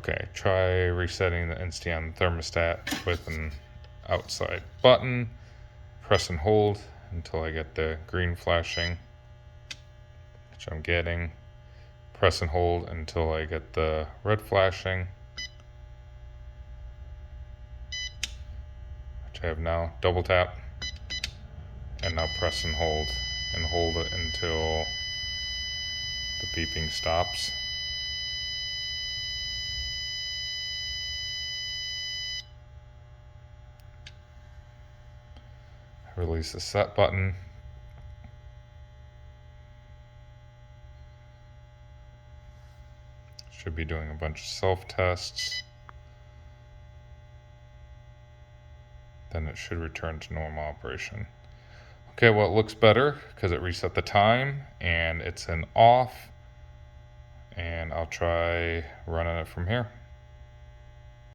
Okay, try resetting the Insteon Thermostat with an outside button. Press and hold until I get the green flashing, which I'm getting. Press and hold until I get the red flashing, which I have now. Double tap, and now press and hold it until the beeping stops. Release the set button. Should be doing a bunch of self-tests. Then it should return to normal operation. Okay, well, it looks better because it reset the time and it's an off. And I'll try running it from here.